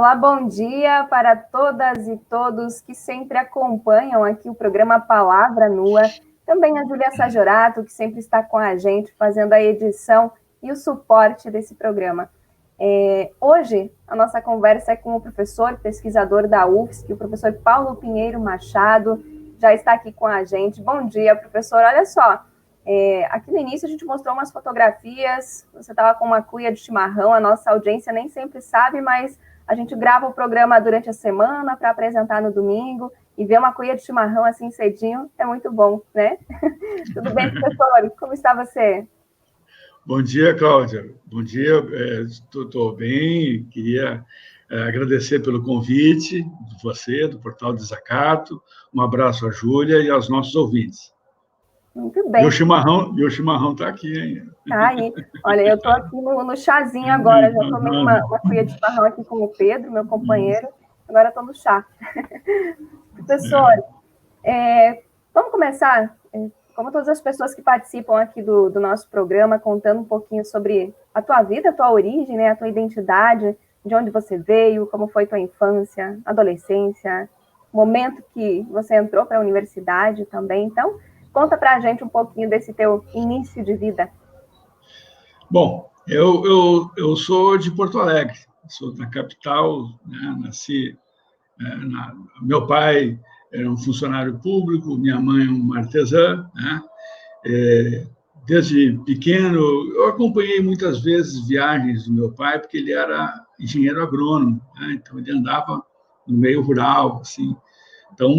Olá, bom dia para todas e todos que sempre acompanham aqui o programa Palavra Nua. Também a Júlia Sajorato, que sempre está com a gente, fazendo a edição e o suporte desse programa. Hoje, a nossa conversa é com o professor, pesquisador da UFSC, o professor Paulo Pinheiro Machado, já está aqui com a gente. Bom dia, professor. Olha só, aqui no início a gente mostrou umas fotografias, você estava com uma cuia de chimarrão, a nossa audiência nem sempre sabe, mas a gente grava o programa durante a semana para apresentar no domingo, e ver uma cuia de chimarrão assim cedinho é muito bom, né? Tudo bem, professor? Como está você? Bom dia, Cláudia. Bom dia, estou bem. Queria agradecer pelo convite de você, do Portal Desacato. Um abraço à Júlia e aos nossos ouvintes. Muito bem. E o chimarrão está aqui, hein? Tá aí. Olha, eu estou aqui no chazinho agora, já tomei uma cuia de chimarrão aqui com o Pedro, meu companheiro, agora estou no chá. Professor, vamos começar, como todas as pessoas que participam aqui do nosso programa, contando um pouquinho sobre a tua vida, a tua origem, né, a tua identidade, de onde você veio, como foi tua infância, adolescência, momento que você entrou para a universidade também. Então, conta para a gente um pouquinho desse teu início de vida. Bom, eu sou de Porto Alegre, sou da capital, né? Nasci... meu pai era um funcionário público, minha mãe uma artesã, né? Desde pequeno, eu acompanhei muitas vezes viagens do meu pai, porque ele era engenheiro agrônomo, né? Então ele andava no meio rural, assim. Então,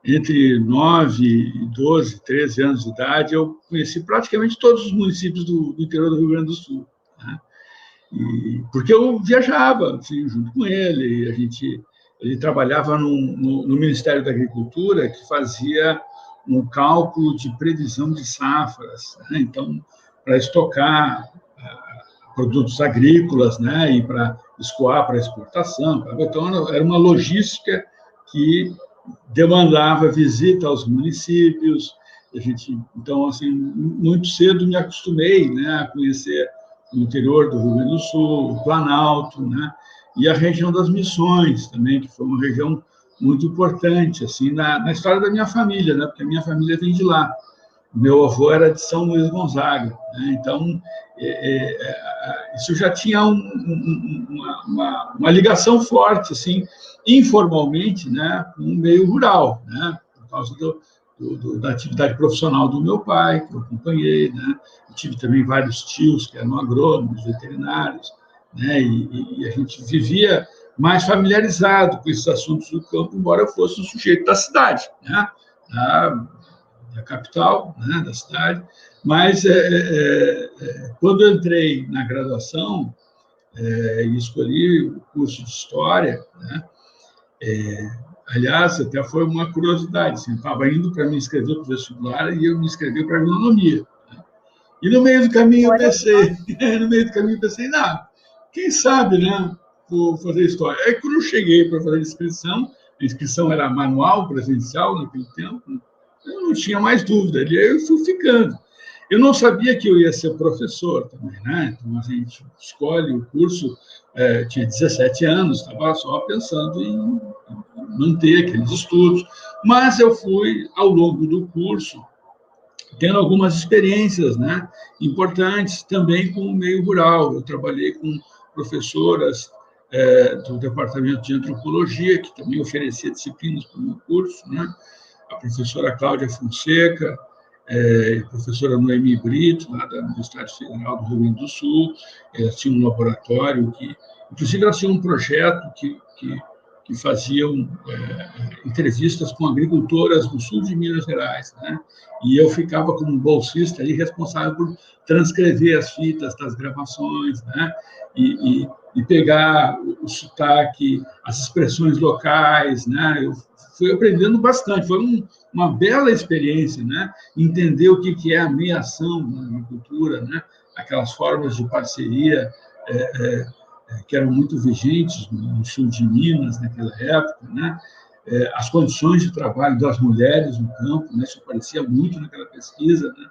entre 9 e 12, 13 anos de idade, eu conheci praticamente todos os municípios do interior do Rio Grande do Sul, né? Porque eu viajava, assim, junto com ele, ele trabalhava no Ministério da Agricultura, que fazia um cálculo de previsão de safras, né? Então, para estocar produtos agrícolas, né? E para escoar para exportação. Então, era uma logística que demandava visita aos municípios. Então, assim, muito cedo me acostumei, né, a conhecer o interior do Rio Grande do Sul, o Planalto, né, e a região das Missões também, que foi uma região muito importante assim na história da minha família, né, porque a minha família vem de lá. Meu avô era de São Luís Gonzaga, né, então isso já tinha uma ligação forte, assim, informalmente, né, com o meio rural, né, por causa da atividade profissional do meu pai, que eu acompanhei, né. Eu tive também vários tios que eram agrônomos, veterinários, né, e a gente vivia mais familiarizado com esses assuntos do campo, embora eu fosse um sujeito da cidade, né, da capital, né, da cidade. Mas quando eu entrei na graduação e escolhi o curso de História, né, aliás, até foi uma curiosidade, assim, eu estava indo para me inscrever para o vestibular e eu me inscrevi para agronomia. Né? E no meio do caminho eu pensei, não, quem sabe, né, vou fazer História. Aí quando eu cheguei para fazer a inscrição era manual, presencial naquele tempo, eu não tinha mais dúvida, e aí eu fui ficando. Eu não sabia que eu ia ser professor também, né? Então, a gente escolhe o curso, tinha 17 anos, estava só pensando em manter aqueles estudos, mas eu fui, ao longo do curso, tendo algumas experiências, né, importantes também com o meio rural. Eu trabalhei com professoras do Departamento de Antropologia, que também oferecia disciplinas para o meu curso, né? A professora Cláudia Fonseca, a professora Noemi Brito, lá da Universidade Federal do Rio Grande do Sul. Elas tinham um laboratório inclusive, elas tinham um projeto que faziam entrevistas com agricultoras do sul de Minas Gerais, né? E eu ficava como bolsista ali, responsável por transcrever as fitas das gravações, né? E pegar o sotaque, as expressões locais, né? Eu fui aprendendo bastante, foi uma bela experiência, né? Entender o que é a meação na agricultura, né? Aquelas formas de parceria que eram muito vigentes no sul de Minas naquela época, né? As condições de trabalho das mulheres no campo, né? Isso aparecia muito naquela pesquisa, né?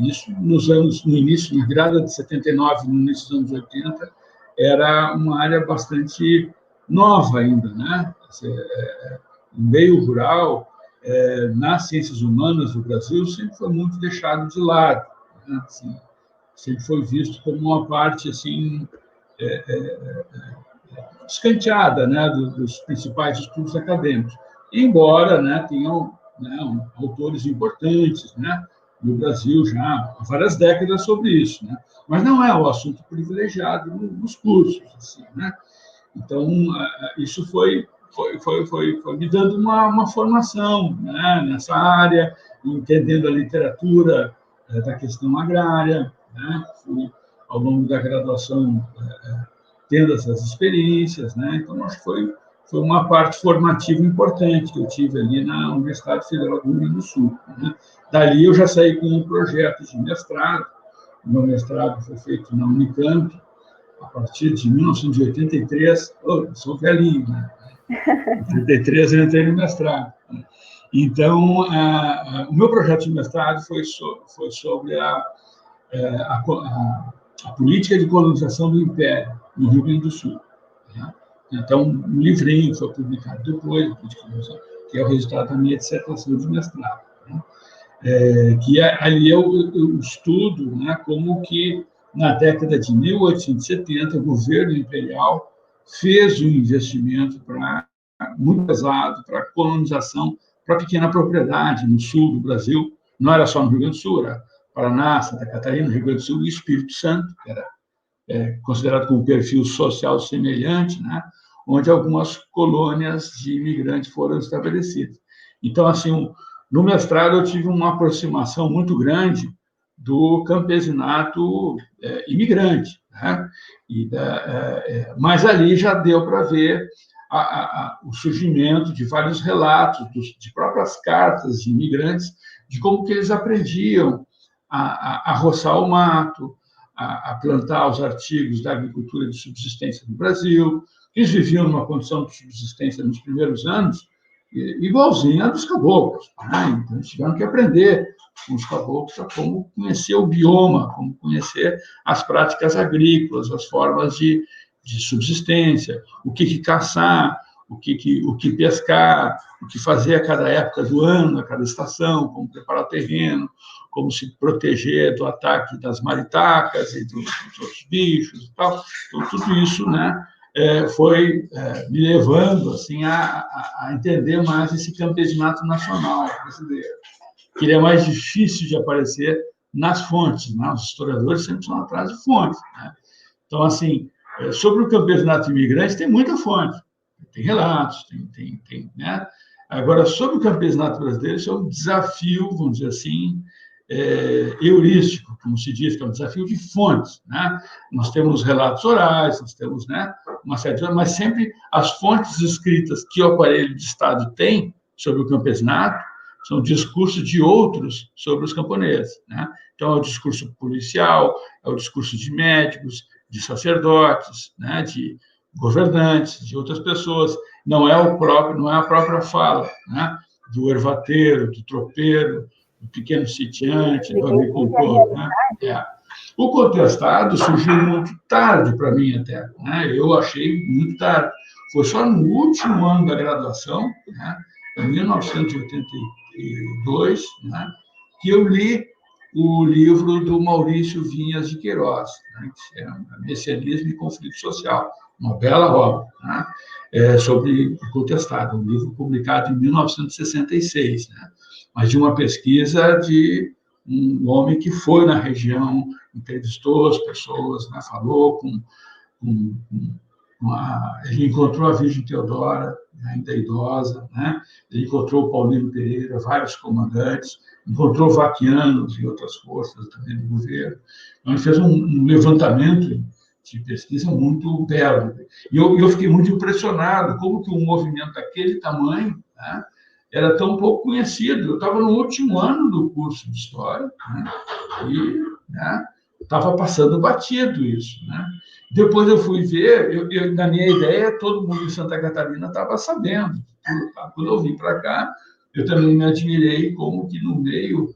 Isso no início, na virada de 79, no início dos anos 80, era uma área bastante nova ainda, né? O meio rural, nas ciências humanas do Brasil, sempre foi muito deixado de lado, né? Assim, sempre foi visto como uma parte assim escanteada, né, dos principais estudos acadêmicos, embora, né, tenham, né, autores importantes, né, no Brasil já há várias décadas sobre isso, né, mas não é o assunto privilegiado nos cursos, assim, né. Então isso foi me dando uma formação, né, nessa área, entendendo a literatura da questão agrária, né, ao longo da graduação tendo essas experiências, né? Então, acho que foi uma parte formativa importante que eu tive ali na Universidade Federal do Rio Grande do Sul, né? Dali eu já saí com um projeto de mestrado. O meu mestrado foi feito na Unicamp, a partir de 1983. Eu sou velhinho, né? Em 83 eu entrei no mestrado. Então, o meu projeto de mestrado foi sobre a política de colonização do Império no Rio Grande do Sul. Né? Então, um livrinho foi publicado depois, que é o resultado da minha dissertação de mestrado. Né? Ali eu estudo, né, como que, na década de 1870, o governo imperial fez um investimento muito pesado para a colonização, para a pequena propriedade no sul do Brasil. Não era só no Rio Grande do Sul, era Paraná, Santa Catarina, Rio Grande do Sul e Espírito Santo, que era considerado como perfil social semelhante, né, onde algumas colônias de imigrantes foram estabelecidas. Então, assim, no mestrado eu tive uma aproximação muito grande do campesinato imigrante, né? Mas ali já deu para ver o surgimento de vários relatos, de próprias cartas de imigrantes, de como que eles aprendiam a roçar o mato, a plantar os artigos da agricultura de subsistência no Brasil. Eles viviam numa condição de subsistência nos primeiros anos igualzinha a dos caboclos, né? Então, eles tiveram que aprender com os caboclos a como conhecer o bioma, como conhecer as práticas agrícolas, as formas de subsistência, o que caçar, o que pescar, o que fazer a cada época do ano, a cada estação, como preparar o terreno, como se proteger do ataque das maritacas e dos outros bichos e tal. Então, tudo isso, né, foi me levando assim, a entender mais esse campesinato nacional brasileiro, que ele é mais difícil de aparecer nas fontes, né? Os historiadores sempre estão atrás de fontes, né? Então, assim, sobre o campesinato imigrante, tem muita fonte, tem relatos, né? Agora, sobre o campesinato brasileiro, isso é um desafio, vamos dizer assim, heurístico, como se diz, que é um desafio de fontes, né? Nós temos relatos orais, nós temos, né, uma série de, mas sempre as fontes escritas que o aparelho de Estado tem sobre o campesinato são discursos de outros sobre os camponeses, né? Então, é o discurso policial, é o discurso de médicos, de sacerdotes, né, de governantes, de outras pessoas. Não é a própria fala, né, do ervateiro, do tropeiro, do pequeno sitiante, do agricultor, né? O contestado surgiu muito tarde para mim até, né? Eu achei muito tarde. Foi só no último ano da graduação, né, em 1982, né, que eu li o livro do Maurício Vinhas de Queiroz, né, que é Messianismo e Conflito Social, uma bela obra, né, sobre o contestado, um livro publicado em 1966, né, mas de uma pesquisa de um homem que foi na região, entrevistou as pessoas, né, falou ele encontrou a Virgem Teodora, ainda idosa, né? Ele encontrou o Paulino Pereira, vários comandantes, encontrou vaquianos e outras forças também do governo. Então, ele fez um levantamento de pesquisa muito belo. E eu fiquei muito impressionado como que um movimento daquele tamanho, né, era tão pouco conhecido. Eu estava no último ano do curso de História, né, e, né, estava passando batido isso, né? Depois eu fui ver, na minha ideia, todo mundo em Santa Catarina estava sabendo. Quando eu vim para cá, eu também me admirei como que no meio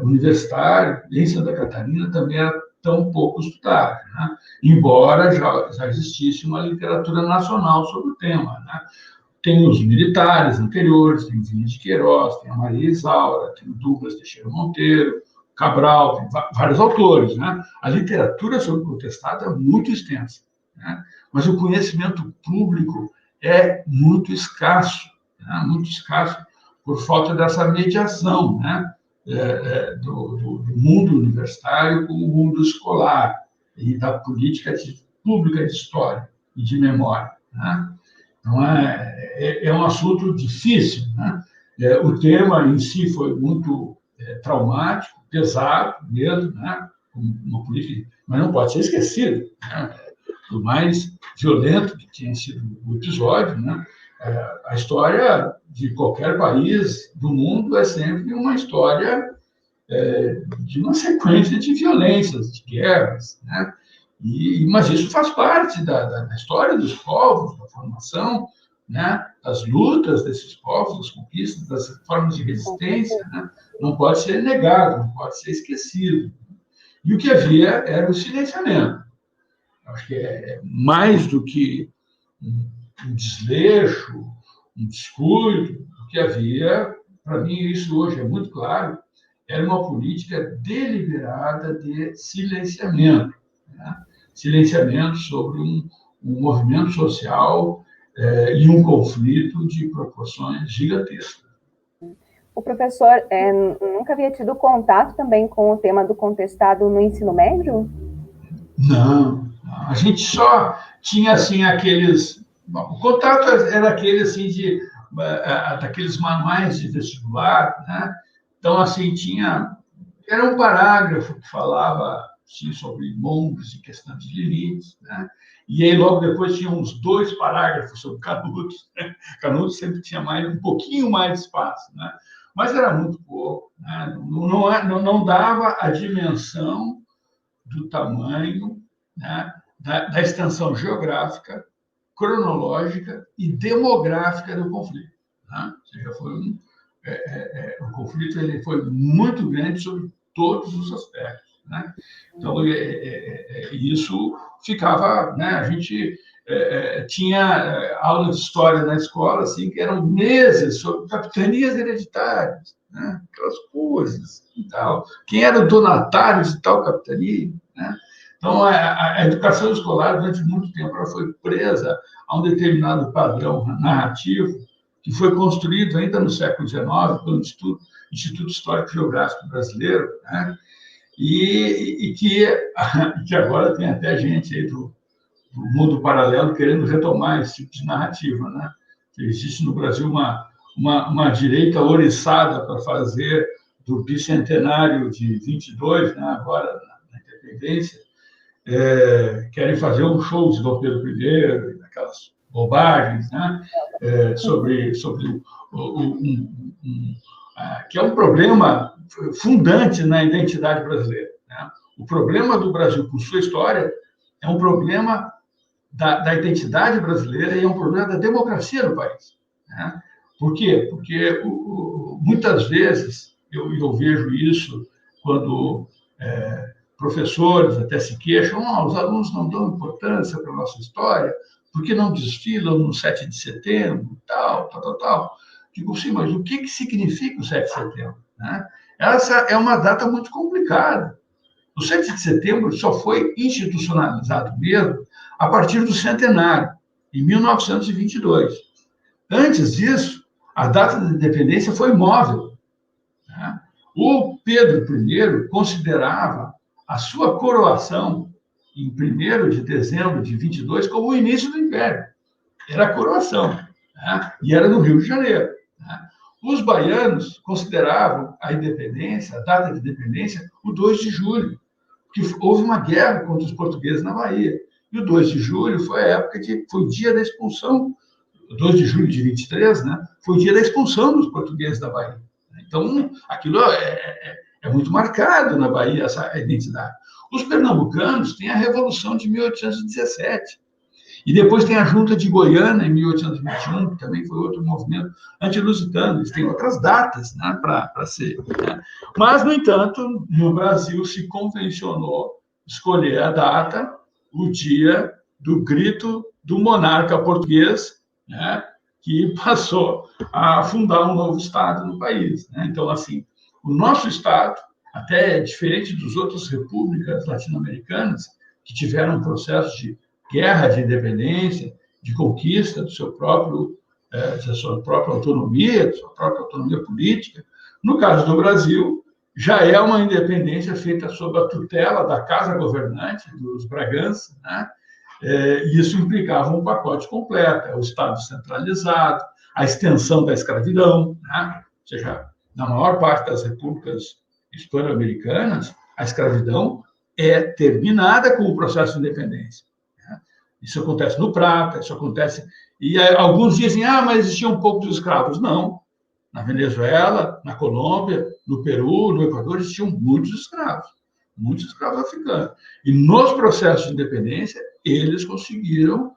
universitário, em Santa Catarina, também era tão pouco estudada, né? Embora já existisse uma literatura nacional sobre o tema, né? Tem os militares anteriores, tem o Vinícius de Queiroz, tem a Maria Isaura, tem o Douglas Teixeira Monteiro, Cabral, tem vários autores, né? A literatura sobre o contestado é muito extensa, né? Mas o conhecimento público é muito escasso, né? Muito escasso por falta dessa mediação, né? Do mundo universitário com o mundo escolar e da política pública de história e de memória, né? Então, é um assunto difícil, né? O tema em si foi muito traumático, pesado mesmo, né? Uma política, mas não pode ser esquecido, né? Por mais violento que tenha sido o episódio, né? A história de qualquer país do mundo é sempre uma história de uma sequência de violências, de guerras, né? Mas isso faz parte da história dos povos, da formação, né? Das lutas desses povos, das conquistas, das formas de resistência, né? Não pode ser negado, não pode ser esquecido. E o que havia era o silenciamento. Acho que é mais do que um desleixo, um descuido. O que havia, para mim, isso hoje é muito claro, era uma política deliberada de silenciamento, né? Silenciamento sobre um movimento social e um conflito de proporções gigantescas. O professor nunca havia tido contato também com o tema do contestado no ensino médio? Não, a gente só tinha assim aqueles. O contato era aquele assim daqueles manuais de vestibular, né? Então assim era um parágrafo que falava assim, sobre monges e questão de limites, né? E aí logo depois tinha uns 2 parágrafos sobre Canudos, né? Canudos sempre tinha um pouquinho mais de espaço, né? Mas era muito pouco, né? Não dava a dimensão do tamanho, né, da extensão geográfica, cronológica e demográfica do conflito, né? Ou seja, o conflito ele foi muito grande sobre todos os aspectos, né? Então, isso ficava, né? A gente tinha aula de história na escola, assim, que eram meses sobre capitanias hereditárias, né? Aquelas coisas e tal. Quem era o donatário de tal capitania, né? Então, a educação escolar, durante muito tempo, ela foi presa a um determinado padrão narrativo que foi construído ainda no século XIX pelo Instituto Histórico Geográfico Brasileiro, né? E que agora tem até gente aí do mundo paralelo querendo retomar esse tipo de narrativa, né? Existe no Brasil uma direita oriçada para fazer do bicentenário de 22, né, agora na independência, querem fazer um show de Dom Pedro I, aquelas bobagens, né? Sobre que é um problema fundante na identidade brasileira, né? O problema do Brasil com sua história é um problema da identidade brasileira e é um problema da democracia no país, né? Por quê? Porque muitas vezes eu vejo isso quando professores até se queixam, os alunos não dão importância para a nossa história, porque não desfilam no 7 de setembro, tal. Digo, sim, mas o que significa o 7 de setembro, né? Essa é uma data muito complicada. O 7 de setembro só foi institucionalizado mesmo a partir do centenário, em 1922. Antes disso, a data da independência foi móvel, né? O Pedro I considerava a sua coroação em 1º de dezembro de 22 como o início do Império. Era a coroação, né? E era no Rio de Janeiro, né? Os baianos consideravam a independência, a data de independência, o 2 de julho, porque houve uma guerra contra os portugueses na Bahia. E o 2 de julho foi a época foi o dia da expulsão, o 2 de julho de 23, né? Foi o dia da expulsão dos portugueses da Bahia. Então, aquilo é muito marcado na Bahia, essa identidade. Os pernambucanos têm a Revolução de 1817. E depois tem a Junta de Goiânia, em 1821, que também foi outro movimento anti-lusitano. Eles têm outras datas, né, para ser, né? Mas, no entanto, no Brasil se convencionou escolher a data, o dia do grito do monarca português, né, que passou a fundar um novo Estado no país. Né? Então, assim, o nosso Estado, até diferente das outras repúblicas latino-americanas, que tiveram um processo de guerra de independência, de conquista do seu próprio, da sua própria autonomia, da sua própria autonomia política, no caso do Brasil, já é uma independência feita sob a tutela da Casa Governante, dos Bragança, né? Isso implicava um pacote completo, o Estado centralizado, a extensão da escravidão, né? Ou seja, na maior parte das repúblicas hispano-americanas, a escravidão é terminada com o processo de independência. Né? Isso acontece no Prata, isso acontece... E alguns dizem, mas existia um pouco de escravos. Não. Na Venezuela, na Colômbia, no Peru, no Equador, existiam muitos escravos africanos. E nos processos de independência, eles conseguiram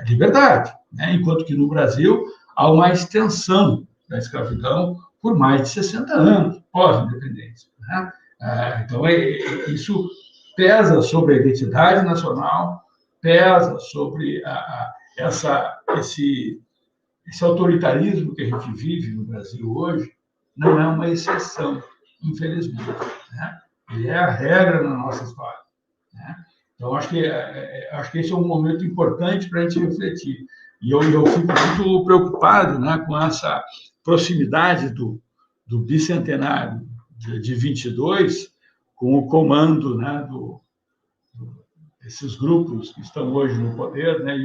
liberdade, né? Enquanto que no Brasil há uma extensão da escravidão por mais de 60 anos, pós-independência. Né? Então, isso pesa sobre a identidade nacional, pesa sobre esse autoritarismo que a gente vive no Brasil hoje, não é uma exceção, infelizmente. Né? Ele é a regra na nossa história. Né? Então, acho que esse é um momento importante para a gente refletir. E eu fico muito preocupado, né, com essa proximidade do bicentenário de 22, com o comando, né, desses grupos que estão hoje no poder, né,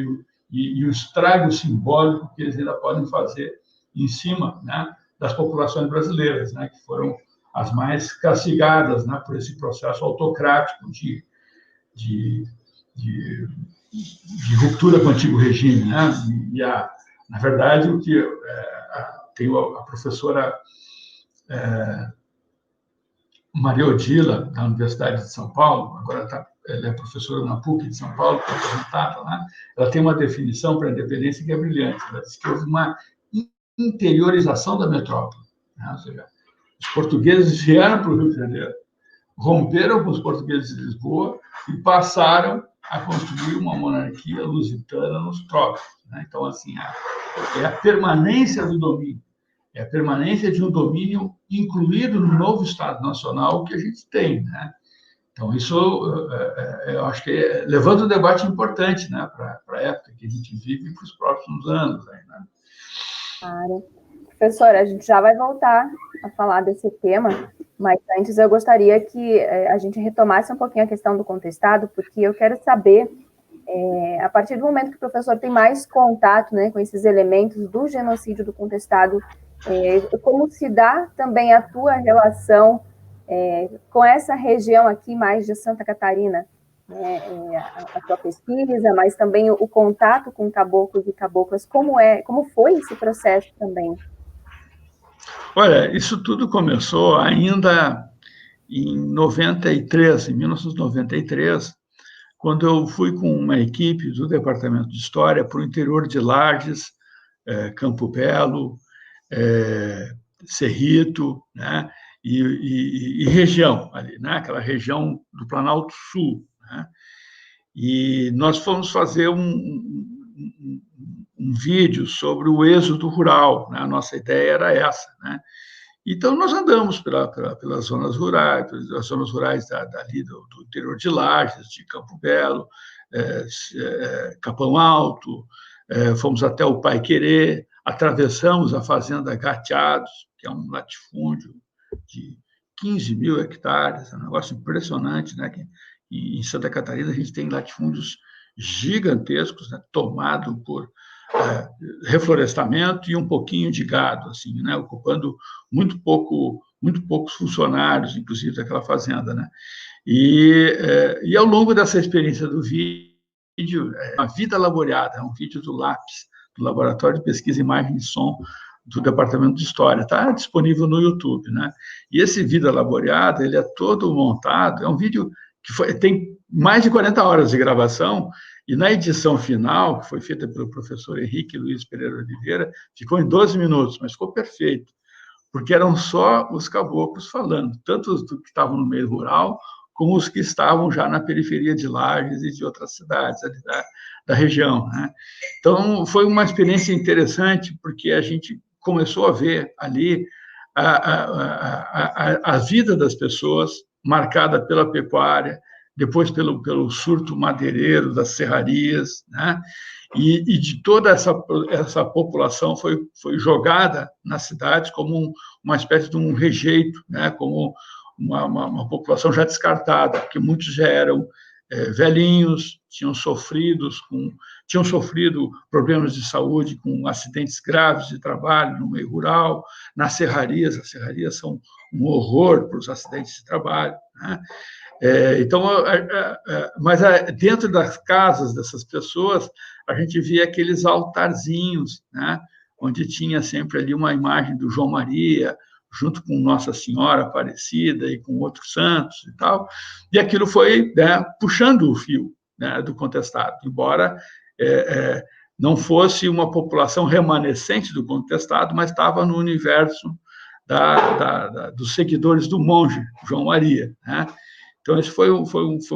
e o estrago simbólico que eles ainda podem fazer em cima, né, das populações brasileiras, né, que foram as mais castigadas, né, por esse processo autocrático de ruptura com o antigo regime. Né? Na verdade, o que tem a professora Maria Odila, da Universidade de São Paulo, agora ela é professora na PUC de São Paulo, está aposentada, né? Ela tem uma definição para a independência que é brilhante. Ela diz que houve uma interiorização da metrópole. Né? Ou seja, os portugueses vieram para o Rio de Janeiro, romperam com os portugueses de Lisboa e passaram a construir uma monarquia lusitana nos trópicos. Né? Então, assim, é a permanência do domínio, é a permanência de um domínio incluído no novo Estado Nacional que a gente tem. Né? Então, isso eu acho que levanta um debate importante, né, para a época que a gente vive e para os próximos anos. Aí, né? Claro. Professora, a gente já vai voltar a falar desse tema, mas antes eu gostaria que a gente retomasse um pouquinho a questão do contestado, porque eu quero saber, a partir do momento que o professor tem mais contato, né, com esses elementos do genocídio do contestado, como se dá também a tua relação com essa região aqui mais de Santa Catarina, né, a tua pesquisa, mas também o contato com caboclos e caboclas, como foi esse processo também? Olha, isso tudo começou ainda em 1993, quando eu fui com uma equipe do Departamento de História para o interior de Lages, Campo Belo, Cerrito, né, e região ali, né, aquela região do Planalto Sul. Né, e nós fomos fazer um vídeo sobre o êxodo rural. Né, a nossa ideia era essa. Né, então, nós andamos pelas zonas rurais, dali do interior de Lages, de Campo Belo, Capão Alto, fomos até o Paiquerê, atravessamos a fazenda Gateados, que é um latifúndio de 15 mil hectares, é um negócio impressionante, né? Que em Santa Catarina a gente tem latifúndios gigantescos, né? Tomado por reflorestamento e um pouquinho de gado, assim, né? Ocupando muito poucos funcionários, inclusive, daquela fazenda. Né? E ao longo dessa experiência do vídeo, a vida laboreada, é um vídeo do LAPS, do Laboratório de Pesquisa, Imagem e Som, do Departamento de História, está disponível no YouTube. Né? E esse Vida Laboreada, ele é todo montado, é um vídeo que tem mais de 40 horas de gravação, e na edição final, que foi feita pelo professor Henrique Luiz Pereira Oliveira, ficou em 12 minutos, mas ficou perfeito, porque eram só os caboclos falando, tanto os que estavam no meio rural, com os que estavam já na periferia de Lages e de outras cidades ali da região, né? Então, foi uma experiência interessante, porque a gente começou a ver ali a vida das pessoas marcada pela pecuária, depois pelo surto madeireiro das serrarias, né? E de toda essa população foi jogada nas cidades como uma espécie de um rejeito, né? Como uma população já descartada, porque muitos já eram velhinhos, tinham sofrido problemas de saúde com acidentes graves de trabalho no meio rural, nas serrarias. As serrarias são um horror para os acidentes de trabalho, né? Então, mas dentro das casas dessas pessoas, a gente via aqueles altarzinhos, né? Onde tinha sempre ali uma imagem do João Maria, junto com Nossa Senhora Aparecida e com outros santos e tal, e aquilo foi, né, puxando o fio, né, do contestado, embora não fosse uma população remanescente do contestado, mas estava no universo dos seguidores do monge João Maria, né? Então, isso foi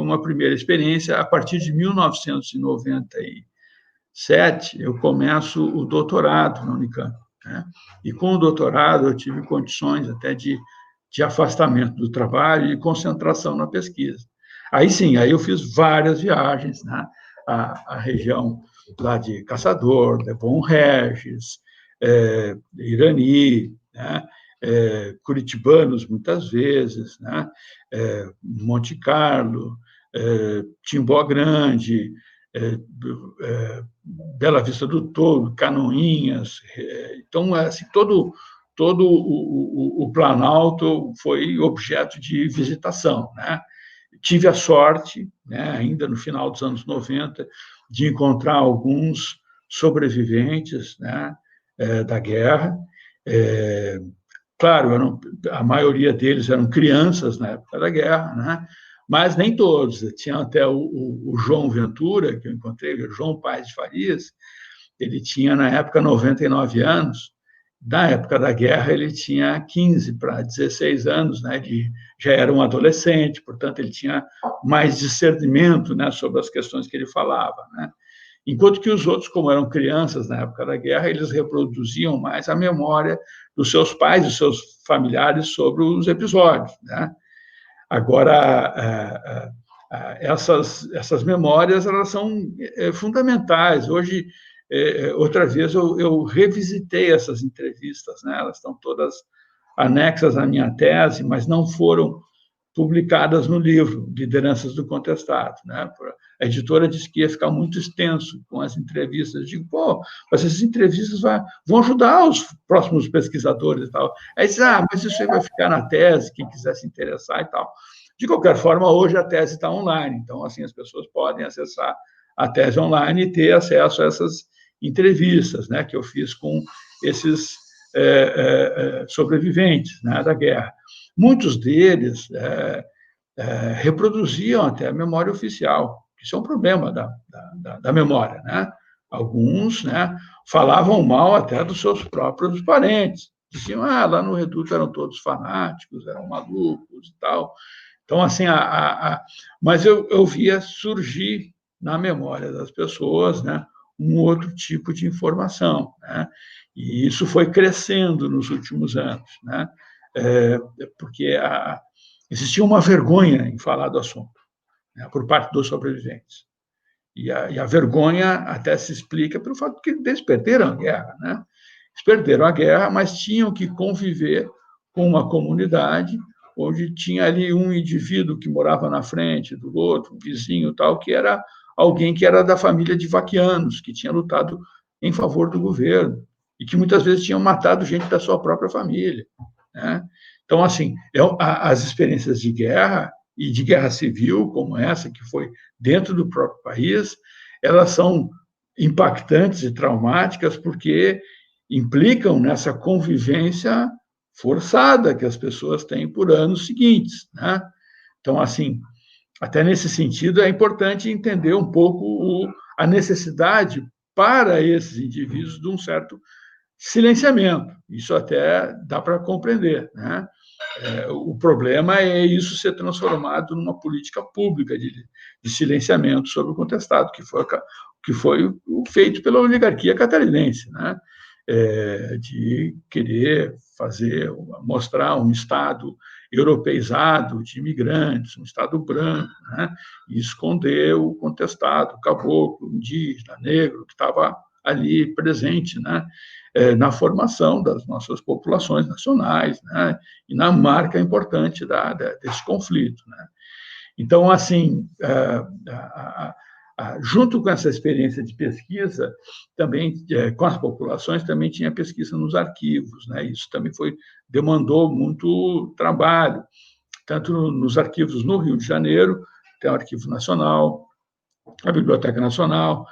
uma primeira experiência. A partir de 1997, eu começo o doutorado na Unicamp, né? E com o doutorado, eu tive condições até de afastamento do trabalho e concentração na pesquisa. Aí sim, aí eu fiz várias viagens, né? A região lá de Caçador, de Bom Regis, Irani, né? Curitibanos, muitas vezes, né? Monte Carlo, Timbó Grande, Bela Vista do Toro, Canoinhas. Então, assim, todo o Planalto foi objeto de visitação, né? Tive a sorte, né, ainda no final dos anos 90, de encontrar alguns sobreviventes, né, da guerra. Claro, a maioria deles eram crianças na época da guerra, né? Mas nem todos. Tinha até o João Ventura, que eu encontrei, o João Paes de Farias, ele tinha, na época, 99 anos. Na época da guerra, ele tinha 15 para 16 anos, né? Ele já era um adolescente, portanto, ele tinha mais discernimento, né, sobre as questões que ele falava, né? Enquanto que os outros, como eram crianças na época da guerra, eles reproduziam mais a memória dos seus pais, dos seus familiares sobre os episódios, né? Agora, essas memórias, elas são fundamentais. Hoje, outra vez, eu revisitei essas entrevistas, né? Elas estão todas anexas à minha tese, mas não foram publicadas no livro Lideranças do Contestado, né? A editora disse que ia ficar muito extenso com as entrevistas. Eu digo, mas essas entrevistas vão ajudar os próximos pesquisadores e tal. Aí diz, mas isso aí vai ficar na tese, quem quiser se interessar e tal. De qualquer forma, hoje a tese está online, então, assim, as pessoas podem acessar a tese online e ter acesso a essas entrevistas, né, que eu fiz com esses sobreviventes, né, da guerra. Muitos deles reproduziam até a memória oficial. Isso é um problema da memória, né? Alguns, né, falavam mal até dos seus próprios parentes. Diziam, lá no Reduto eram todos fanáticos, eram malucos e tal. Então, assim, mas eu via surgir na memória das pessoas, né, um outro tipo de informação, né? E isso foi crescendo nos últimos anos, né? Porque existia uma vergonha em falar do assunto, né, por parte dos sobreviventes. E a vergonha até se explica pelo fato de que eles perderam a guerra, né? Eles perderam a guerra, mas tinham que conviver com uma comunidade onde tinha ali um indivíduo que morava na frente do outro, um vizinho tal, que era alguém que era da família de vaquianos, que tinha lutado em favor do governo e que muitas vezes tinham matado gente da sua própria família, né? Então, assim, as experiências de guerra e de guerra civil, como essa, que foi dentro do próprio país, elas são impactantes e traumáticas porque implicam nessa convivência forçada que as pessoas têm por anos seguintes, né? Então, assim, até nesse sentido, é importante entender um pouco a necessidade para esses indivíduos de um certo silenciamento. Isso até dá para compreender, né? O problema é isso ser transformado numa política pública de silenciamento sobre o contestado, que foi o feito pela oligarquia catarinense, né? De querer mostrar um Estado europeizado de imigrantes, um Estado branco, né? E esconder o contestado, o caboclo, o indígena, negro, que estava ali presente, né? Na formação das nossas populações nacionais, né? E na marca importante desse conflito, né? Então, assim, junto com essa experiência de pesquisa, também com as populações, também tinha pesquisa nos arquivos, né? Isso também demandou muito trabalho, tanto nos arquivos no Rio de Janeiro, tem o Arquivo Nacional, a Biblioteca Nacional,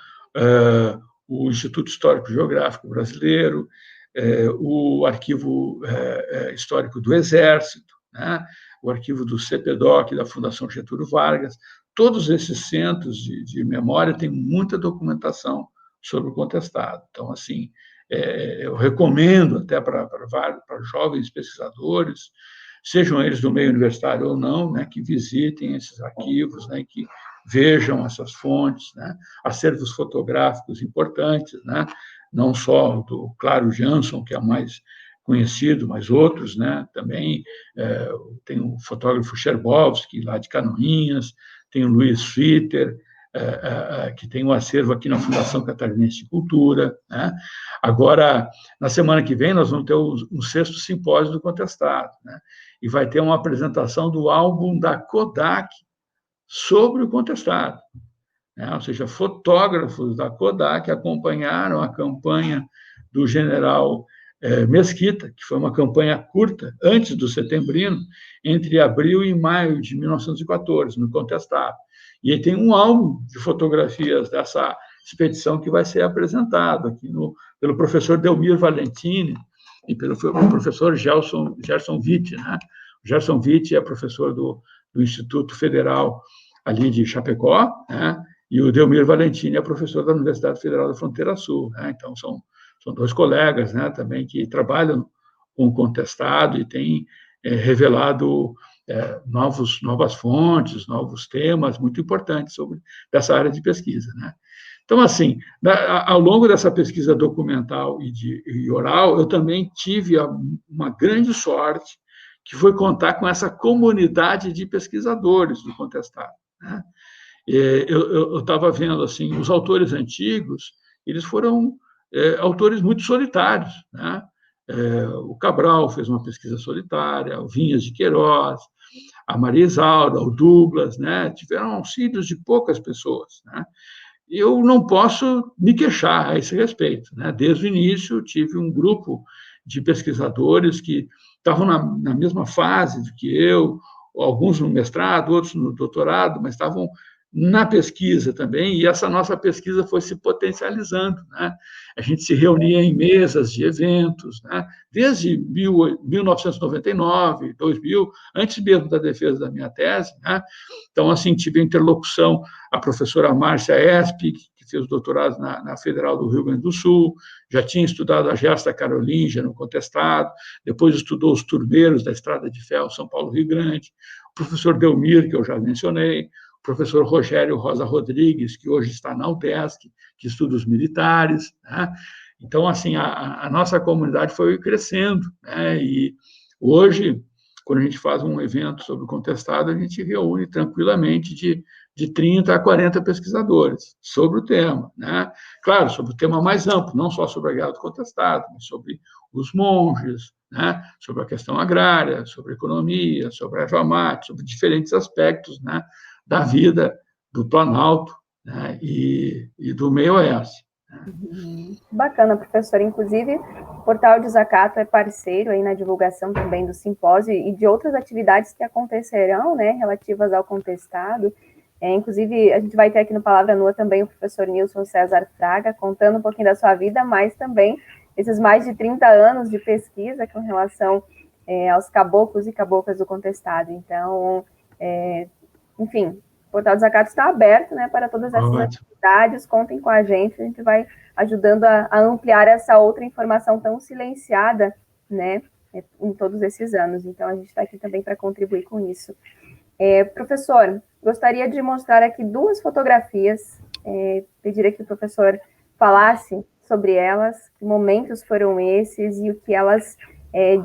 o Instituto Histórico e Geográfico Brasileiro, o Arquivo Histórico do Exército, né? O arquivo do CPDOC, da Fundação Getúlio Vargas. Todos esses centros de memória têm muita documentação sobre o contestado. Então, assim, eu recomendo até para jovens pesquisadores, sejam eles do meio universitário ou não, né, que visitem esses arquivos, né, que vejam essas fontes, né, acervos fotográficos importantes, né, não só do Claro Jansson, que é o mais conhecido, mas outros, né, também tem o fotógrafo Cherbovski, lá de Canoinhas, tem o Luiz Fitter, que tem um acervo aqui na Fundação Catarinense de Cultura, né? Agora, na semana que vem, nós vamos ter o 6º Simpósio do Contestado, né? E vai ter uma apresentação do álbum da Kodak sobre o contestado, né? Ou seja, fotógrafos da Kodak acompanharam a campanha do general Mesquita, que foi uma campanha curta, antes do Setembrino, entre abril e maio de 1914, no contestado. E aí tem um álbum de fotografias dessa expedição que vai ser apresentado aqui pelo professor Delmir Valentini e pelo professor Gerson Witt, né? O Gerson Witt é professor do Instituto Federal ali de Chapecó, né? E o Delmir Valentini é professor da Universidade Federal da Fronteira Sul, né? Então, são 2 colegas, né, também que trabalham com o contestado e têm revelado novas fontes, novos temas muito importantes sobre dessa área de pesquisa, né? Então, assim, ao longo dessa pesquisa documental e oral, eu também tive uma grande sorte, que foi contar com essa comunidade de pesquisadores do contestado, né? Eu estava vendo, assim, os autores antigos, eles foram autores muito solitários, né? O Cabral fez uma pesquisa solitária, o Vinhas de Queiroz, a Maria Isaura, o Douglas, né? Tiveram auxílios de poucas pessoas, né? Eu não posso me queixar a esse respeito, né? Desde o início, tive um grupo de pesquisadores que estavam na mesma fase do que eu, alguns no mestrado, outros no doutorado, mas estavam na pesquisa também, e essa nossa pesquisa foi se potencializando, né? A gente se reunia em mesas de eventos, né? Desde 1999, 2000, antes mesmo da defesa da minha tese, né? Então, assim, tive a interlocução, a professora Márcia Espig, que fez o doutorado na Federal do Rio Grande do Sul, já tinha estudado a gesta carolíngia no contestado, depois estudou os turmeiros da Estrada de Ferro São Paulo-Rio Grande, o professor Delmir, que eu já mencionei, o professor Rogério Rosa Rodrigues, que hoje está na UDESC, que estuda os militares, né? Então, assim, a nossa comunidade foi crescendo, né? E hoje, quando a gente faz um evento sobre o contestado, a gente reúne tranquilamente de 30 a 40 pesquisadores sobre o tema, né? Claro, sobre o tema mais amplo, não só sobre a guerra do contestado, mas sobre os monges, né? Sobre a questão agrária, sobre a economia, sobre a erva mate, sobre diferentes aspectos, né, da vida do Planalto, né, e do meio-oeste. Bacana, professor. Inclusive, o Portal Desacato é parceiro aí na divulgação também do simpósio e de outras atividades que acontecerão, né, relativas ao contestado. Inclusive, a gente vai ter aqui no Palavra Nua também o professor Nilson César Fraga, contando um pouquinho da sua vida, mas também esses mais de 30 anos de pesquisa com relação aos caboclos e caboclas do contestado. Então, enfim, o Portal Desacato está aberto, né, para todas essas atividades. Contem com a gente vai ajudando a ampliar essa outra informação tão silenciada, né, em todos esses anos. Então, a gente está aqui também para contribuir com isso. Professor, gostaria de mostrar aqui 2 fotografias, pediria que o professor falasse sobre elas, que momentos foram esses e o que elas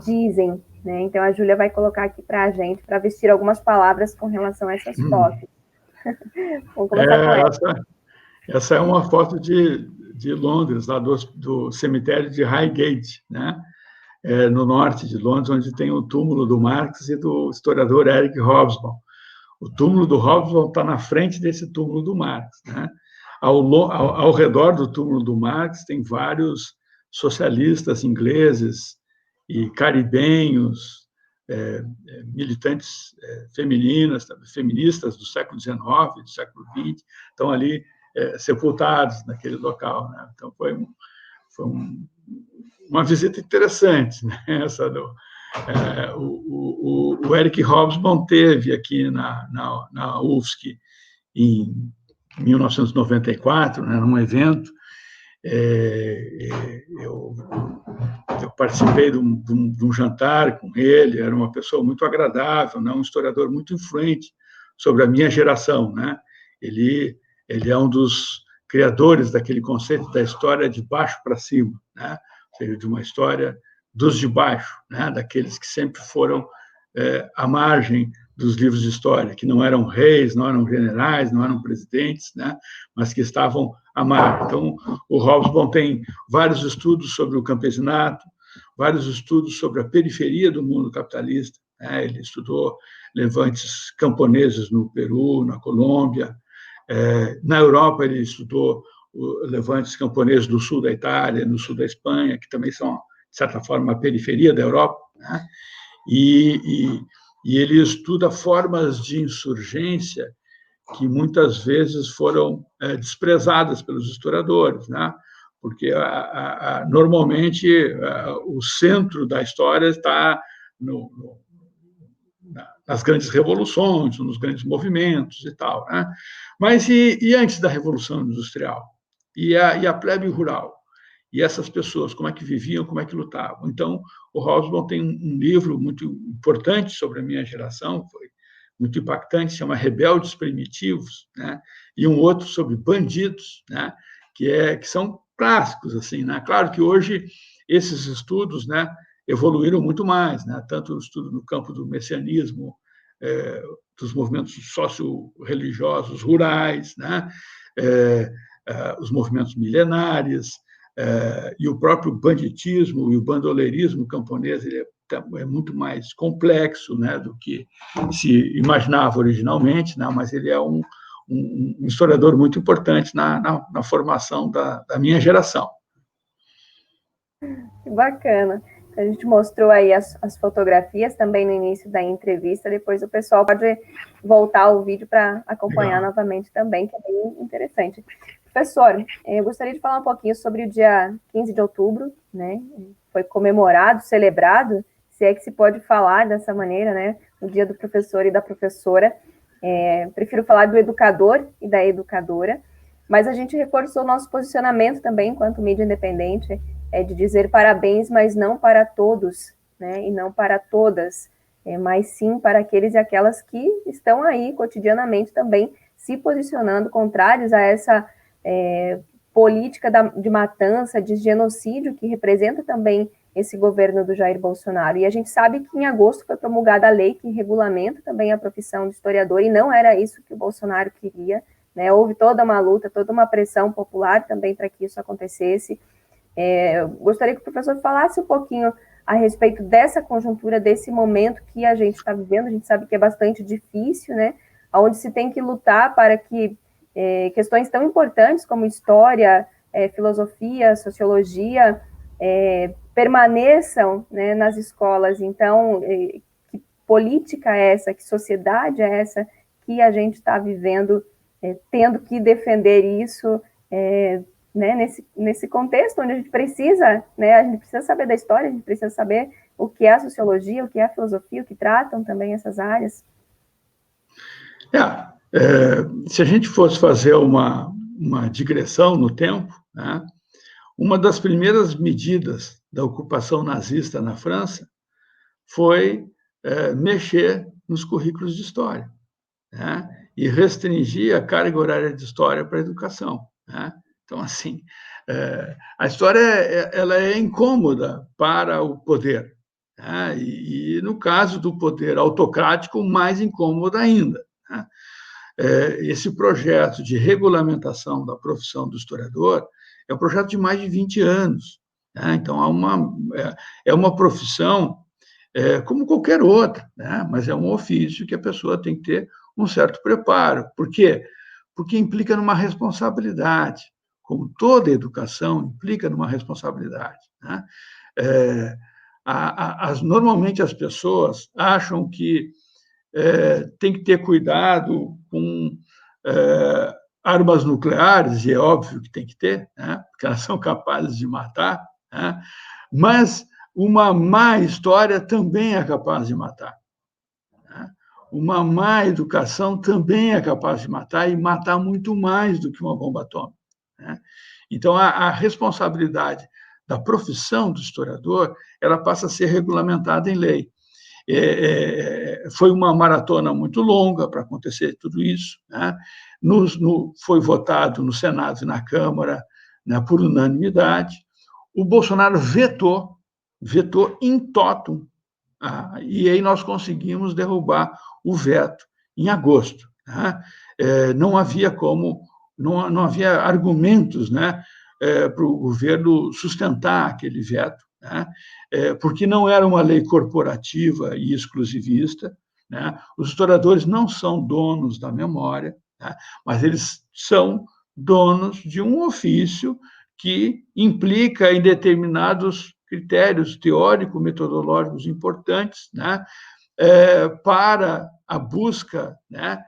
dizem, né? Então, a Júlia vai colocar aqui para a gente, para vestir algumas palavras com relação a essas fotos. Vamos começar com essa. Essa é uma foto de Londres, lá do cemitério de Highgate, né? No norte de Londres, onde tem o túmulo do Marx e do historiador Eric Hobsbawm. O túmulo do Hobsbawm está na frente desse túmulo do Marx, né? Ao redor do túmulo do Marx tem vários socialistas ingleses e caribenhos, militantes feministas do século XIX, do século XX, estão ali sepultados naquele local, né? Então, foi uma visita interessante, né? O Eric Hobsbawm teve aqui na UFSC em 1994, né, num evento. Eu participei de um jantar com ele. Era uma pessoa muito agradável, né, um historiador muito influente sobre a minha geração, né? Ele é um dos criadores daquele conceito da história de baixo para cima, né? Ou seja, de uma história dos de baixo, né? Daqueles que sempre foram à margem dos livros de história, que não eram reis, não eram generais, não eram presidentes, né? Mas que estavam à margem. Então, o Hobsbawm tem vários estudos sobre o campesinato, vários estudos sobre a periferia do mundo capitalista, né? Ele estudou levantes camponeses no Peru, na Colômbia. Na Europa, ele estudou levantes camponeses do sul da Itália, no sul da Espanha, que também são, de certa forma, a periferia da Europa, né? E ele estuda formas de insurgência que muitas vezes foram desprezadas pelos historiadores, né? Porque normalmente o centro da história está nas grandes revoluções, nos grandes movimentos e tal, né? Mas e antes da Revolução Industrial? E a plebe rural? E essas pessoas, como é que viviam, como é que lutavam? Então, o Hobsbawm tem um livro muito importante sobre a minha geração, foi muito impactante, se chama Rebeldes Primitivos, né? E um outro sobre bandidos, né? Que são clássicos, assim, né? Claro que hoje esses estudos, né, evoluíram muito mais, né? Tanto o estudo no campo do messianismo, dos movimentos socio-religiosos rurais, né? Os movimentos milenares, e o próprio banditismo e o bandoleirismo camponês, ele é muito mais complexo, né, do que se imaginava originalmente, né? Mas ele é um historiador muito importante na formação da minha geração. Que bacana. A gente mostrou aí as fotografias também no início da entrevista, depois o pessoal pode voltar ao vídeo para acompanhar novamente também, que é bem interessante. Professor, eu gostaria de falar um pouquinho sobre o dia 15 de outubro, né? Foi comemorado, celebrado, se é que se pode falar dessa maneira, né? O dia do professor e da professora. Prefiro falar do educador e da educadora, mas a gente reforçou nosso posicionamento também, enquanto mídia independente, de dizer parabéns, mas não para todos, né? E não para todas, mas sim para aqueles e aquelas que estão aí cotidianamente também se posicionando contrários a essa política de matança, de genocídio, que representa também esse governo do Jair Bolsonaro. E a gente sabe que em agosto foi promulgada a lei que regulamenta também a profissão de historiador, e não era isso que o Bolsonaro queria, né? Houve toda uma luta, toda uma pressão popular também para que isso acontecesse. Eu gostaria que o professor falasse um pouquinho a respeito dessa conjuntura, desse momento que a gente está vivendo. A gente sabe que é bastante difícil, né? Onde se tem que lutar para que questões tão importantes como história, filosofia, sociologia, permaneçam, né, nas escolas. Então, que política é essa, que sociedade é essa que a gente está vivendo, tendo que defender isso, né, nesse contexto onde a gente precisa saber da história, a gente precisa saber o que é a sociologia, o que é a filosofia, o que tratam também essas áreas. Se a gente fosse fazer uma digressão no tempo, né, uma das primeiras medidas da ocupação nazista na França foi mexer nos currículos de história, né? E restringir a carga horária de história para a educação, né? Então, assim, a história ela é incômoda para o poder, né? E, no caso do poder autocrático, mais incômoda ainda, né? Esse projeto de regulamentação da profissão do historiador é um projeto de mais de 20 anos, né? Então, é uma profissão como qualquer outra, né? Mas é um ofício que a pessoa tem que ter um certo preparo. Por quê? Porque implica numa responsabilidade, como toda educação implica numa responsabilidade, né? Normalmente as pessoas acham que tem que ter cuidado com armas nucleares, e é óbvio que tem que ter, né? Porque elas são capazes de matar, né? Mas uma má história também é capaz de matar, né? Uma má educação também é capaz de matar, e matar muito mais do que uma bomba atômica, né? Então, a responsabilidade da profissão do historiador ela passa a ser regulamentada em lei. Foi uma maratona muito longa para acontecer tudo isso, né? Foi votado no Senado e na Câmara, né, por unanimidade. O Bolsonaro vetou in totum, e aí nós conseguimos derrubar o veto em agosto, né? Não havia não havia argumentos, né, para o governo sustentar aquele veto, né? Porque não era uma lei corporativa e exclusivista, né? Os historiadores não são donos da memória, né? Mas eles são donos de um ofício que implica em determinados critérios teórico-metodológicos importantes, né? Para a busca, né,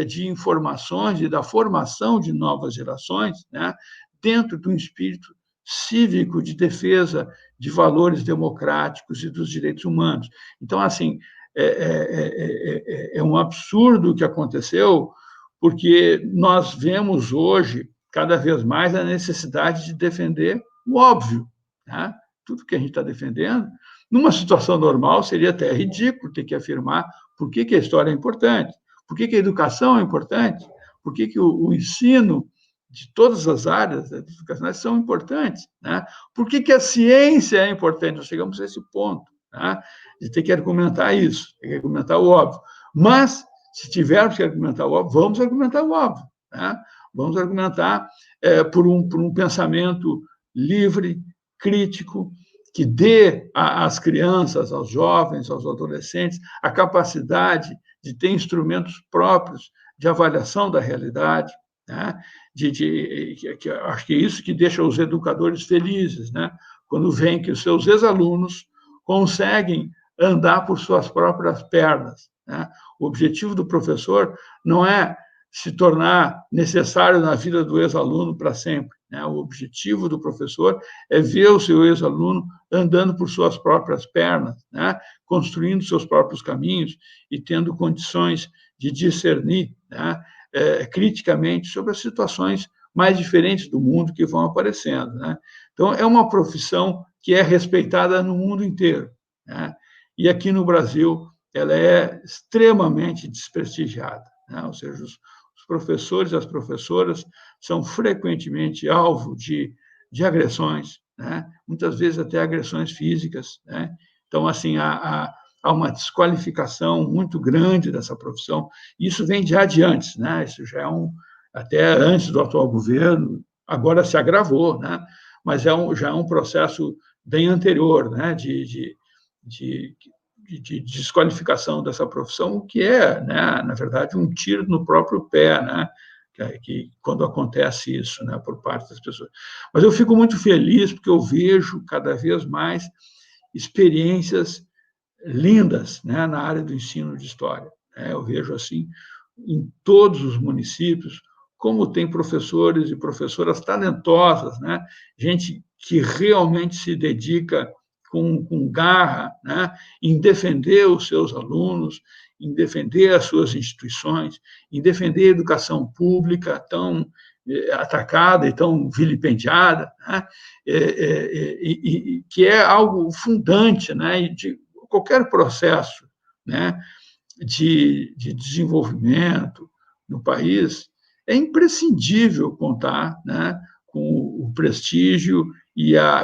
de informações e da formação de novas gerações, né, dentro de um espírito cívico de defesa de valores democráticos e dos direitos humanos. Então, assim, é um absurdo o que aconteceu, porque nós vemos hoje, cada vez mais, a necessidade de defender o óbvio, né? Tudo que a gente está defendendo, numa situação normal, seria até ridículo ter que afirmar por que a história é importante, por que a educação é importante, por que o ensino de todas as áreas educacionais são importantes, né? Por que a ciência é importante? Nós chegamos a esse ponto, né, de ter que argumentar isso, ter que argumentar o óbvio. Mas, se tivermos que argumentar o óbvio, vamos argumentar o óbvio, né? Vamos argumentar por um pensamento livre, crítico, que dê às crianças, aos jovens, aos adolescentes, a capacidade de ter instrumentos próprios de avaliação da realidade, né? Acho que é isso que deixa os educadores felizes, né? Quando veem que os seus ex-alunos conseguem andar por suas próprias pernas, né? O objetivo do professor não é se tornar necessário na vida do ex-aluno para sempre, né? O objetivo do professor é ver o seu ex-aluno andando por suas próprias pernas, né? Construindo seus próprios caminhos e tendo condições de discernir, né, criticamente sobre as situações mais diferentes do mundo que vão aparecendo, né? Então, é uma profissão que é respeitada no mundo inteiro, né? E aqui no Brasil ela é extremamente desprestigiada, né? Ou seja, os professores e as professoras são frequentemente alvo de agressões, né? Muitas vezes até agressões físicas, né? Então, assim, há uma desqualificação muito grande dessa profissão. Isso vem já de antes, né? Isso já é até antes do atual governo, agora se agravou, né? Mas já é um processo bem anterior, né? De desqualificação dessa profissão, o que é, né, na verdade, um tiro no próprio pé, né, quando acontece isso, né, por parte das pessoas. Mas eu fico muito feliz porque eu vejo cada vez mais experiências lindas, né, na área do ensino de história, né? Eu vejo assim em todos os municípios como tem professores e professoras talentosas, né, gente que realmente se dedica com garra, né, em defender os seus alunos, em defender as suas instituições, em defender a educação pública tão atacada e tão vilipendiada, né, que é algo fundante, né, qualquer processo, né, de desenvolvimento no país, é imprescindível contar, né, com o prestígio e a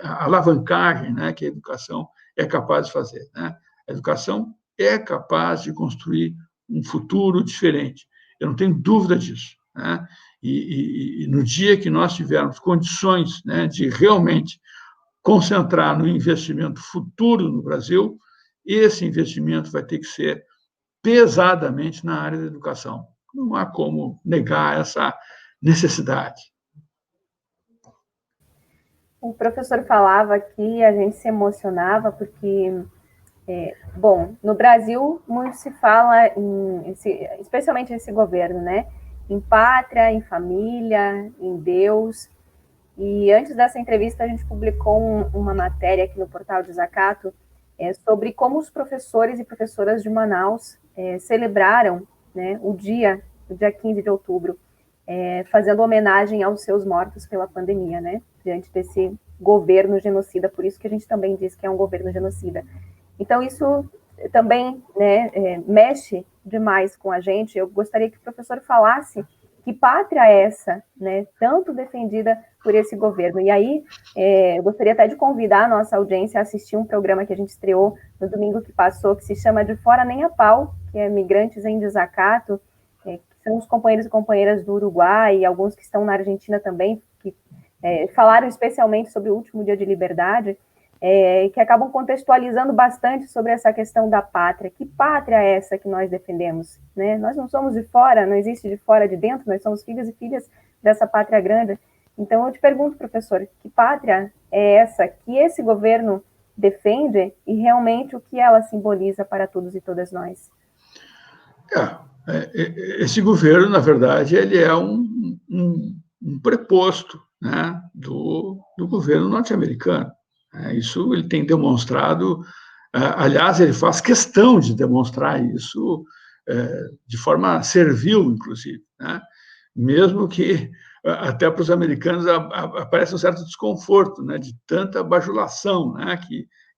alavancagem, né, que a educação é capaz de fazer. Né? A educação é capaz de construir um futuro diferente. Eu não tenho dúvida disso. Né? E no dia que nós tivermos condições, né, de realmente concentrar no investimento futuro no Brasil, esse investimento vai ter que ser pesadamente na área da educação. Não há como negar essa necessidade. O professor falava aqui, a gente se emocionava, porque, bom, no Brasil muito se fala, especialmente esse governo, né? Em pátria, em família, em Deus. E antes dessa entrevista, a gente publicou uma matéria aqui no portal Desacato sobre como os professores e professoras de Manaus celebraram, né, o dia 15 de outubro, fazendo homenagem aos seus mortos pela pandemia, né, diante desse governo genocida. Por isso que a gente também diz que é um governo genocida. Então, isso também, né, mexe demais com a gente. Eu gostaria que o professor falasse que pátria é essa, né, tanto defendida por esse governo. E aí, eu gostaria até de convidar a nossa audiência a assistir um programa que a gente estreou no domingo que passou, que se chama De Fora Nem a Pau, que é Migrantes em Desacato, que são os companheiros e companheiras do Uruguai e alguns que estão na Argentina também, que falaram especialmente sobre o último dia de liberdade, que acabam contextualizando bastante sobre essa questão da pátria. Que pátria é essa que nós defendemos? Né? Nós não somos de fora, não existe de fora de dentro, nós somos filhos e filhas dessa pátria grande. Então, eu te pergunto, professor, que pátria é essa que esse governo defende e realmente o que ela simboliza para todos e todas nós? Esse governo, na verdade, ele é um preposto, né, do governo norte-americano. Isso ele tem demonstrado, aliás, ele faz questão de demonstrar isso de forma servil, inclusive, né? Mesmo que até para os americanos aparece um certo desconforto, né, de tanta bajulação, né,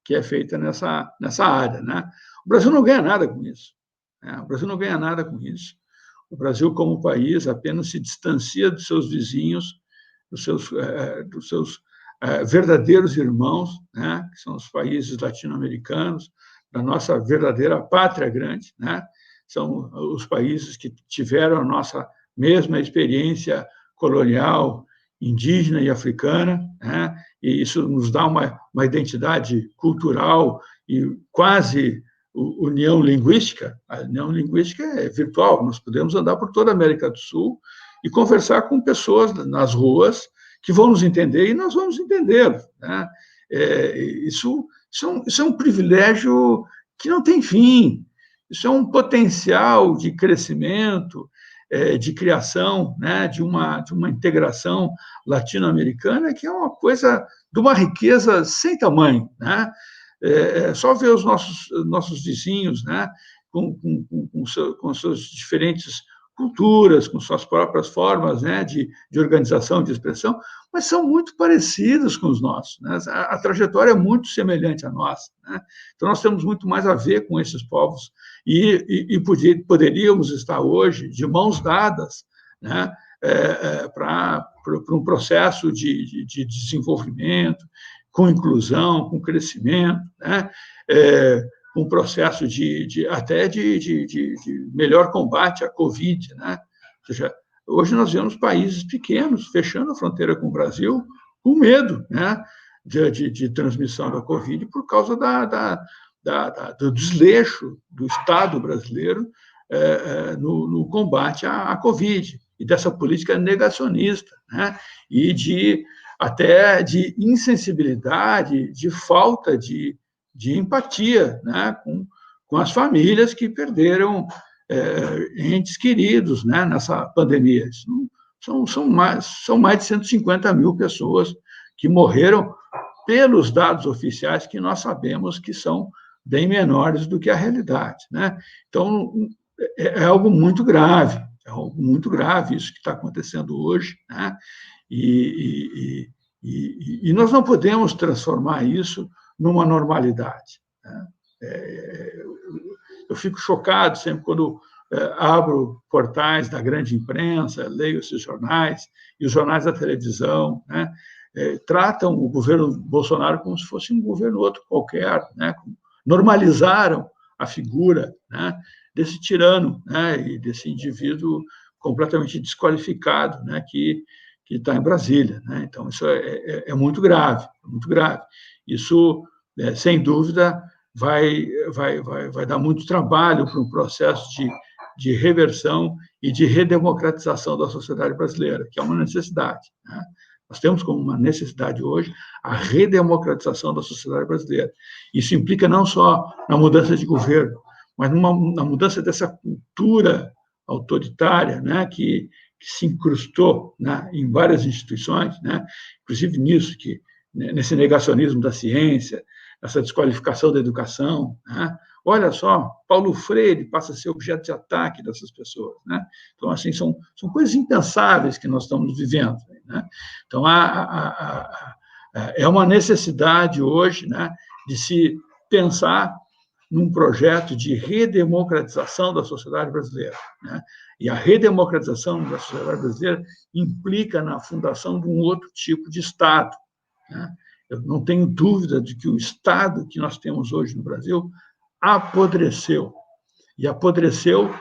que é feita nessa área. Né? O Brasil não ganha nada com isso. Né? O Brasil não ganha nada com isso. O Brasil, como país, apenas se distancia dos seus vizinhos, dos seus verdadeiros irmãos, né, que são os países latino-americanos, da nossa verdadeira pátria grande, né, são os países que tiveram a nossa mesma experiência colonial, indígena e africana, né, e isso nos dá uma identidade cultural e quase união linguística. A união linguística é virtual, nós podemos andar por toda a América do Sul e conversar com pessoas nas ruas que vão nos entender e nós vamos entendê-los. Né? Isso é um privilégio que não tem fim, isso é um potencial de crescimento, de criação, né? de uma integração latino-americana que é uma coisa de uma riqueza sem tamanho. Né? Só ver os nossos vizinhos, né? com suas diferentes culturas, com suas próprias formas, né, de organização, de expressão, mas são muito parecidos com os nossos. Né? A trajetória é muito semelhante à nossa. Né? Então, nós temos muito mais a ver com esses povos e poderíamos estar hoje de mãos dadas, né, para um processo de desenvolvimento, com inclusão, com crescimento, né? Um processo até de melhor combate à Covid. Né? Ou seja, hoje nós vemos países pequenos fechando a fronteira com o Brasil com medo, né, de transmissão da Covid por causa do desleixo do Estado brasileiro no combate à Covid e dessa política negacionista, né, e até de insensibilidade, de falta de empatia, né, com as famílias que perderam entes queridos, né, nessa pandemia. São mais de 150 mil pessoas que morreram pelos dados oficiais que nós sabemos que são bem menores do que a realidade. Né? Então, é algo muito grave isso que está acontecendo hoje. Né? E nós não podemos transformar isso numa normalidade, né? Eu fico chocado sempre quando abro portais da grande imprensa, leio esses jornais, e os jornais da televisão, né? Tratam o governo Bolsonaro como se fosse um governo outro qualquer, né? Normalizaram a figura, né, desse tirano, né, e desse indivíduo completamente desqualificado, né, que está em Brasília, né? Então, isso é muito grave, muito grave. Isso, sem dúvida, vai dar muito trabalho para um processo de reversão e de redemocratização da sociedade brasileira, que é uma necessidade, né? Nós temos como uma necessidade hoje a redemocratização da sociedade brasileira. Isso implica não só na mudança de governo, mas na mudança dessa cultura autoritária, né, que se incrustou, né, em várias instituições, né, inclusive nisso, nesse negacionismo da ciência, essa desqualificação da educação, né? Olha só, Paulo Freire passa a ser objeto de ataque dessas pessoas, né? Então, assim, são coisas impensáveis que nós estamos vivendo, né? Então, é uma necessidade hoje, né, de se pensar num projeto de redemocratização da sociedade brasileira, né? E a redemocratização da sociedade brasileira implica na fundação de um outro tipo de Estado, né? Eu não tenho dúvida de que o Estado que nós temos hoje no Brasil apodreceu, e apodreceu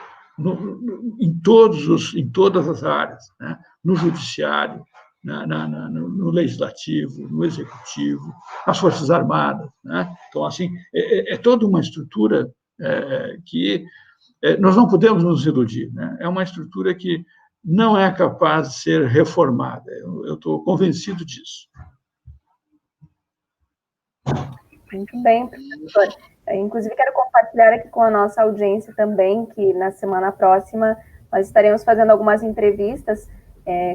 em todas as áreas, né? No judiciário, no legislativo, no executivo, nas Forças Armadas, né? Então, assim, é toda uma estrutura que nós não podemos nos iludir, né? É uma estrutura que não é capaz de ser reformada. Eu estou convencido disso. Muito bem, professor. Inclusive, quero compartilhar aqui com a nossa audiência também que na semana próxima nós estaremos fazendo algumas entrevistas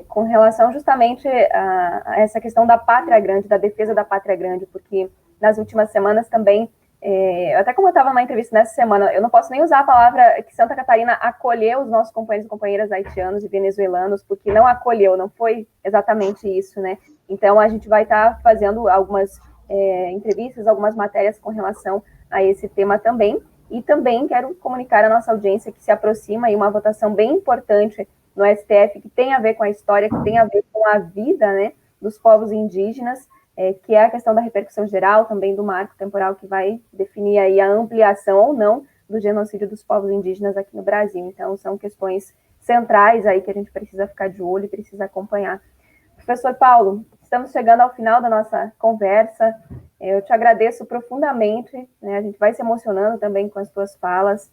com relação justamente a essa questão da pátria grande, da defesa da pátria grande, porque nas últimas semanas também, até como eu estava numa entrevista nessa semana, eu não posso nem usar a palavra que Santa Catarina acolheu os nossos companheiros e companheiras haitianos e venezuelanos, porque não acolheu, não foi exatamente isso, né? Então, a gente vai estar fazendo algumas entrevistas, algumas matérias com relação a esse tema também, e também quero comunicar à nossa audiência que se aproxima aí uma votação bem importante no STF, que tem a ver com a história, que tem a ver com a vida, né, dos povos indígenas, que é a questão da repercussão geral, também do marco temporal que vai definir aí a ampliação ou não do genocídio dos povos indígenas aqui no Brasil. Então, são questões centrais aí que a gente precisa ficar de olho e precisa acompanhar. Professor Paulo, estamos chegando ao final da nossa conversa. Eu te agradeço profundamente, né? A gente vai se emocionando também com as tuas falas,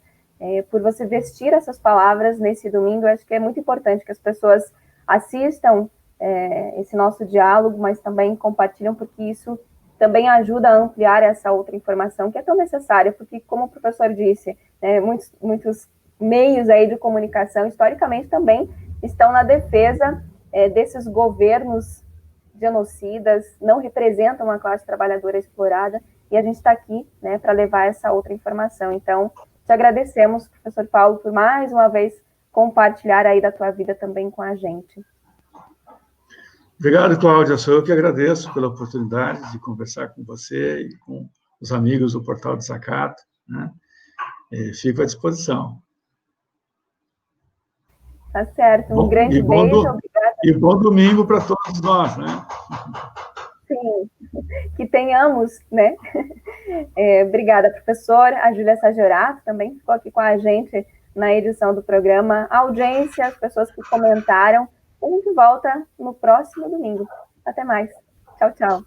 por você vestir essas palavras nesse domingo. Eu acho que é muito importante que as pessoas assistam esse nosso diálogo, mas também compartilham, porque isso também ajuda a ampliar essa outra informação que é tão necessária, porque, como o professor disse, muitos meios aí de comunicação, historicamente, também estão na defesa desses governos genocidas, não representam a classe trabalhadora explorada, e a gente está aqui, né, para levar essa outra informação. Então, te agradecemos, professor Paulo, por mais uma vez compartilhar aí da tua vida também com a gente. Obrigado, Cláudia. Sou eu que agradeço pela oportunidade de conversar com você e com os amigos do Portal de Desacato, né? Fico à disposição. Tá certo. Um grande beijo. Obrigada. E bom domingo para todos nós, né? Sim, que tenhamos, né? Obrigada, professor. A Júlia Sajorato também ficou aqui com a gente na edição do programa. A audiência, as pessoas que comentaram. A gente volta no próximo domingo. Até mais. Tchau, tchau.